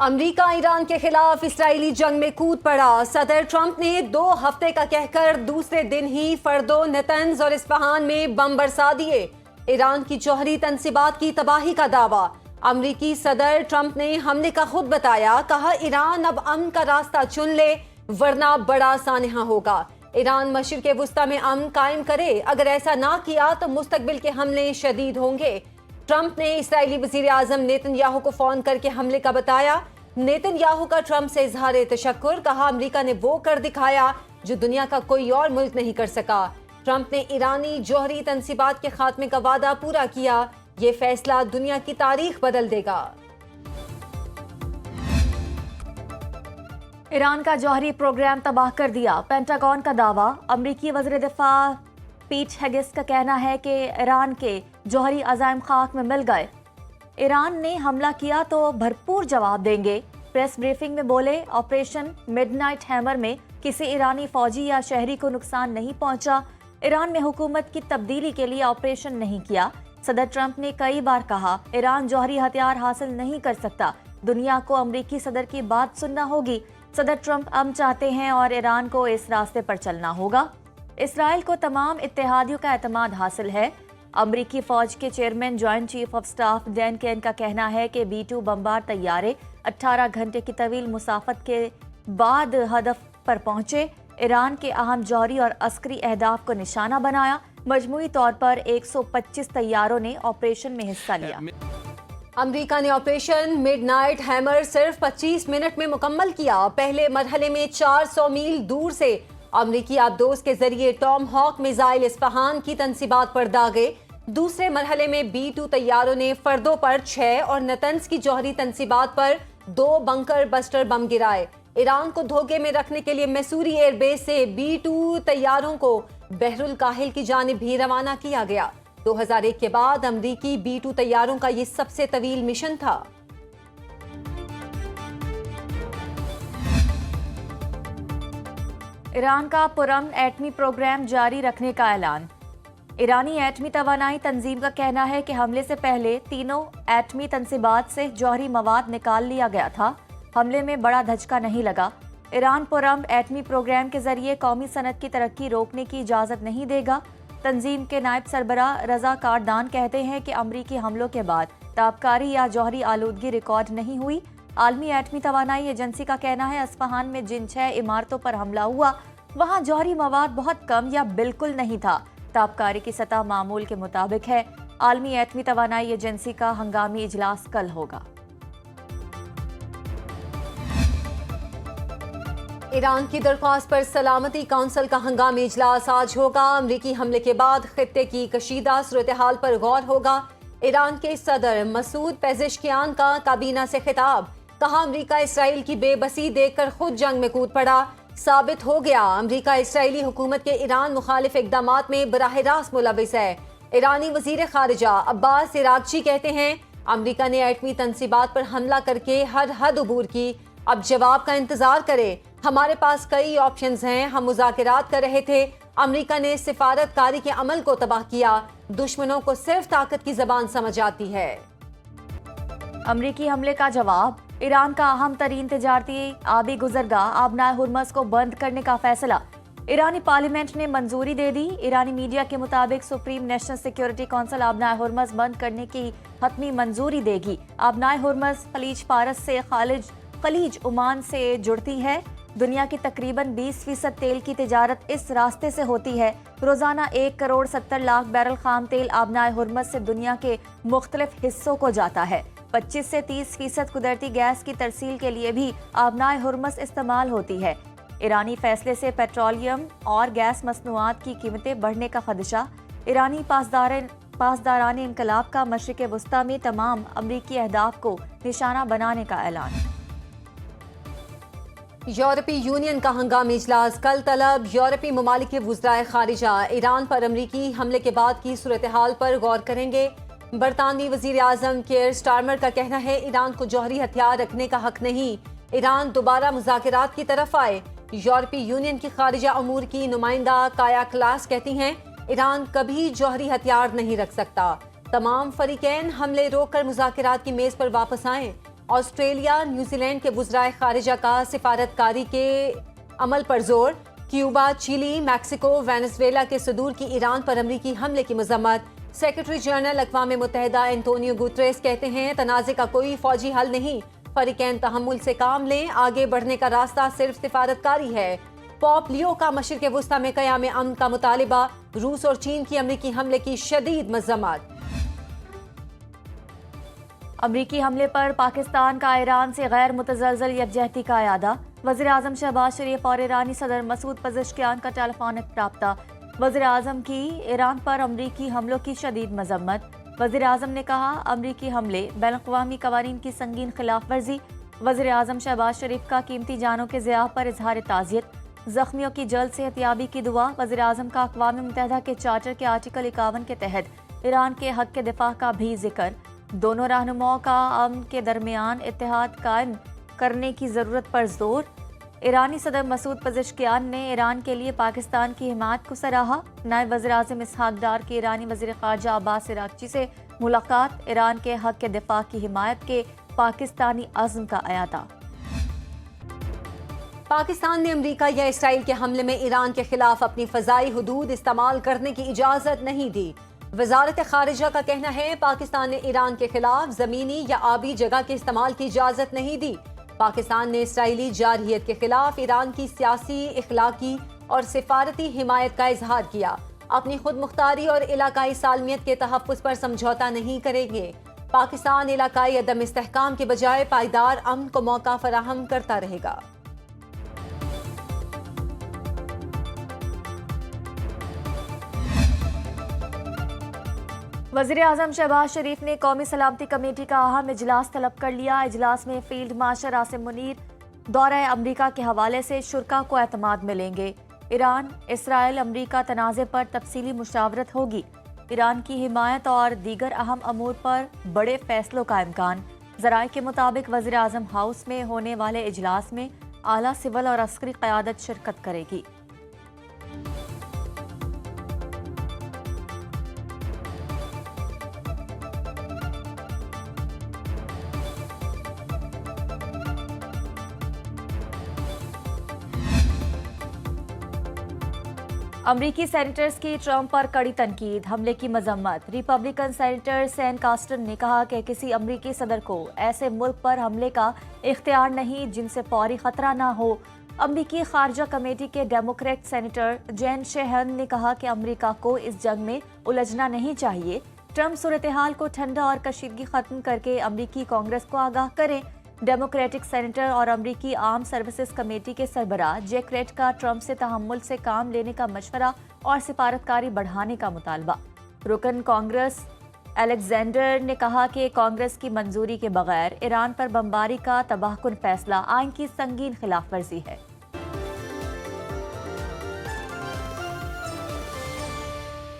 امریکہ ایران کے خلاف اسرائیلی جنگ میں کود پڑا۔ صدر ٹرمپ نے 2 ہفتے کا کہہ کر دوسرے دن ہی فردو، نتنز اور اصفہان میں بم برسا دیے۔ ایران کی جوہری تنصیبات کی تباہی کا دعویٰ۔ امریکی صدر ٹرمپ نے حملے کا خود بتایا، کہا ایران اب امن کا راستہ چن لے ورنہ بڑا سانحہ ہوگا۔ ایران مشرق وسطی میں امن قائم کرے، اگر ایسا نہ کیا تو مستقبل کے حملے شدید ہوں گے۔ ٹرمپ نے اسرائیلی وزیر اعظم نیتن یاہو کو فون کر کے حملے کا بتایا۔ نیتن یاہو کا ٹرمپ سے اظہار تشکر، کہا امریکہ نے وہ کر دکھایا جو دنیا کا کوئی اور ملک نہیں کر سکا۔ ٹرمپ نے ایرانی جوہری تنصیبات کے خاتمے کا وعدہ پورا کیا، یہ فیصلہ دنیا کی تاریخ بدل دے گا۔ ایران کا جوہری پروگرام تباہ کر دیا، پینٹاگون کا دعویٰ۔ امریکی وزیر دفاع پیٹ ہیگس کا کہنا ہے کہ ایران کے جوہری عزائم خاک میں مل گئے، ایران نے حملہ کیا تو بھرپور جواب دیں گے۔ پریس بریفنگ میں بولے، آپریشن مڈ نائٹ ہیمر میں کسی ایرانی فوجی یا شہری کو نقصان نہیں پہنچا۔ ایران میں حکومت کی تبدیلی کے لیے آپریشن نہیں کیا۔ صدر ٹرمپ نے کئی بار کہا، ایران جوہری ہتھیار حاصل نہیں کر سکتا، دنیا کو امریکی صدر کی بات سننا ہوگی۔ صدر ٹرمپ امن چاہتے ہیں اور ایران کو اس راستے پر چلنا ہوگا۔ اسرائیل کو تمام اتحادیوں کا اعتماد حاصل ہے۔ امریکی فوج کے chairman joint chief of staff Dan Caine کا کہنا ہے کہ B-2 بمبار طیارے 18 گھنٹے کی طویل مسافت کے بعد ہدف پر پہنچے، ایران کے اہم جوہری اور عسکری اہداف کو نشانہ بنایا۔ مجموعی طور پر 125 طیاروں نے آپریشن میں حصہ لیا۔ امریکہ نے آپریشن مڈ نائٹ ہیمر صرف 25 منٹ میں مکمل کیا۔ پہلے مرحلے میں 400 میل دور سے امریکی آبدوز کے ذریعے ٹام ہاک میزائل اصفہان کی تنصیبات پر داغے۔ دوسرے مرحلے میں B-2 طیاروں نے فردوں پر 6 اور نتنز کی جوہری تنصیبات پر 2 بنکر بسٹر بم گرائے۔ ایران کو دھوکے میں رکھنے کے لیے میسوری ایئر بیس سے B-2 طیاروں کو بحر الکاہل کی جانب بھی روانہ کیا گیا۔ 2001 کے بعد امریکی B-2 طیاروں کا یہ سب سے طویل مشن تھا۔ ایران کا پرامن ایٹمی پروگرام جاری رکھنے کا اعلان۔ ایرانی ایٹمی توانائی تنظیم کا کہنا ہے کہ حملے سے پہلے تینوں ایٹمی تنصیبات سے جوہری مواد نکال لیا گیا تھا۔ حملے میں بڑا دھچکا نہیں لگا۔ ایران پرامن ایٹمی پروگرام کے ذریعے قومی صنعت کی ترقی روکنے کی اجازت نہیں دے گا۔ تنظیم کے نائب سربراہ رضا کاردان کہتے ہیں کہ امریکی حملوں کے بعد تابکاری یا جوہری آلودگی ریکارڈ نہیں ہوئی۔ عالمی ایٹمی توانائی ایجنسی کا کہنا ہے اصفہان میں جن 6 عمارتوں پر حملہ ہوا وہاں جوہری مواد بہت کم یا بالکل نہیں تھا۔ تابکاری کی سطح معمول کے مطابق ہے۔ عالمی ایٹمی توانائی ایجنسی کا ہنگامی اجلاس کل ہوگا۔ ایران کی درخواست پر سلامتی کونسل کا ہنگامی اجلاس آج ہوگا۔ امریکی حملے کے بعد خطے کی کشیدہ صورتحال پر غور ہوگا۔ ایران کے صدر مسعود پیزشکیان کا کابینہ سے خطاب، کہا امریکہ اسرائیل کی بے بسی دیکھ کر خود جنگ میں کود پڑا۔ ثابت ہو گیا امریکہ اسرائیلی حکومت کے ایران مخالف اقدامات میں براہ راست ملوث ہے۔ ایرانی وزیر خارجہ عباس عراقچی کہتے ہیں امریکہ نے ایٹمی تنصیبات پر حملہ کر کے ہر حد عبور کی، اب جواب کا انتظار کرے۔ ہمارے پاس کئی آپشنز ہیں، ہم مذاکرات کر رہے تھے۔ امریکہ نے سفارت کاری کے عمل کو تباہ کیا۔ دشمنوں کو صرف طاقت کی زبان سمجھ آتی ہے۔ امریکی حملے کا جواب، ایران کا اہم ترین تجارتی آبی گزرگاہ آبنائے ہرمز کو بند کرنے کا فیصلہ۔ ایرانی پارلیمنٹ نے منظوری دے دی۔ ایرانی میڈیا کے مطابق سپریم نیشنل سیکیورٹی کونسل آبنائے ہرمز بند کرنے کی حتمی منظوری دے گی۔ آبنائے ہرمز خلیج فارس سے خلیج عمان سے جڑتی ہے۔ دنیا کی تقریباً 20% تیل کی تجارت اس راستے سے ہوتی ہے۔ روزانہ 1.70 کروڑ بیرل خام تیل آبنائے ہرمز سے دنیا کے مختلف حصوں کو جاتا ہے۔ 25 سے 30% قدرتی گیس کی ترسیل کے لیے بھی آبنائے ہرمز استعمال ہوتی ہے۔ ایرانی فیصلے سے پیٹرولیم اور گیس مصنوعات کی قیمتیں بڑھنے کا خدشہ۔ ایرانی پاسداران انقلاب کا مشرق وسطی میں تمام امریکی اہداف کو نشانہ بنانے کا اعلان۔ یورپی یونین کا ہنگامی اجلاس کل طلب۔ یورپی ممالک کے وزرائے خارجہ ایران پر امریکی حملے کے بعد کی صورتحال پر غور کریں گے۔ برطانوی وزیر اعظم کیئر سٹارمر کا کہنا ہے ایران کو جوہری ہتھیار رکھنے کا حق نہیں، ایران دوبارہ مذاکرات کی طرف آئے۔ یورپی یونین کی خارجہ امور کی نمائندہ کایا کلاس کہتی ہیں ایران کبھی جوہری ہتھیار نہیں رکھ سکتا۔ تمام فریقین حملے روک کر مذاکرات کی میز پر واپس آئیں آسٹریلیا نیوزی لینڈ کے وزرائے خارجہ کا سفارتکاری کے عمل پر زور. کیوبا، چیلی، میکسیکو، وینزویلا کے صدور کی ایران پر امریکی حملے کی مذمت. سیکرٹری جنرل اقوام متحدہ اینٹونیو گوتریس کہتے ہیں تنازع کا کوئی فوجی حل نہیں، فریقین تحمل سے کام لیں، آگے بڑھنے کا راستہ صرف سفارتکاری ہے. پوپ لیو کا مشرق وسطیٰ میں قیام امن کا مطالبہ. روس اور چین کی امریکی حملے کی شدید مذمت. امریکی حملے پر پاکستان کا ایران سے غیر متزلزل یکجہتی کا اعادہ. وزیر اعظم شہباز شریف اور ایرانی صدر مسعود پزشکیان کا ٹیلیفونک رابطہ. وزیر اعظم کی ایران پر امریکی حملوں کی شدید مذمت. وزیر اعظم نے کہا امریکی حملے بین الاقوامی قوانین کی سنگین خلاف ورزی. وزیر اعظم شہباز شریف کا قیمتی جانوں کے ضیاع پر اظہار تعزیت. زخمیوں کی جلد صحتیابی کی دعا. وزیر اعظم کا اقوام متحدہ کے چارٹر کے آرٹیکل 51 کے تحت ایران کے حق کے دفاع کا بھی ذکر. دونوں رہنماؤں کا امن کے درمیان اتحاد قائم کرنے کی ضرورت پر زور. ایرانی صدر مسعود پزشکیان نے ایران کے لیے پاکستان کی حمایت کو سراہا. نائب وزیر اعظم اسحاق ڈار کی ایرانی وزیر خارجہ عباس عراقچی سے ملاقات. ایران کے حق کے دفاع کی حمایت کے پاکستانی عزم کا اعادہ. پاکستان نے امریکہ یا اسرائیل کے حملے میں ایران کے خلاف اپنی فضائی حدود استعمال کرنے کی اجازت نہیں دی. وزارت خارجہ کا کہنا ہے پاکستان نے ایران کے خلاف زمینی یا آبی جگہ کے استعمال کی اجازت نہیں دی. پاکستان نے اسرائیلی جارحیت کے خلاف ایران کی سیاسی، اخلاقی اور سفارتی حمایت کا اظہار کیا. اپنی خود مختاری اور علاقائی سالمیت کے تحفظ پر سمجھوتہ نہیں کریں گے. پاکستان علاقائی عدم استحکام کے بجائے پائیدار امن کو موقع فراہم کرتا رہے گا. وزیر اعظم شہباز شریف نے قومی سلامتی کمیٹی کا اہم اجلاس طلب کر لیا. اجلاس میں فیلڈ مارشل عاصم منیر دورہ امریکہ کے حوالے سے شرکاء کو اعتماد ملیں گے. ایران اسرائیل امریکہ تنازع پر تفصیلی مشاورت ہوگی. ایران کی حمایت اور دیگر اہم امور پر بڑے فیصلوں کا امکان. ذرائع کے مطابق وزیر اعظم ہاؤس میں ہونے والے اجلاس میں اعلیٰ سول اور عسکری قیادت شرکت کرے گی. امریکی سینیٹرز کی ٹرمپ پر کڑی تنقید. حملے کی مذمت. ریپبلکن سینیٹر سین کاسٹن نے کہا کہ کسی امریکی صدر کو ایسے ملک پر حملے کا اختیار نہیں جن سے فوری خطرہ نہ ہو. امریکی خارجہ کمیٹی کے ڈیموکریٹ سینیٹر جین شیہن نے کہا کہ امریکہ کو اس جنگ میں الجھنا نہیں چاہیے. ٹرمپ صورتحال کو ٹھنڈا اور کشیدگی ختم کر کے امریکی کانگریس کو آگاہ کریں. ڈیموکریٹک سینیٹر اور امریکی آرم سروسز کمیٹی کے سربراہ جیک ریڈ کا ٹرمپ سے تحمل سے کام لینے کا مشورہ اور سفارتکاری بڑھانے کا مطالبہ. رکن کانگریس الیگزینڈر نے کہا کہ کانگریس کی منظوری کے بغیر ایران پر بمباری کا تباہ کن فیصلہ آئین کی سنگین خلاف ورزی ہے.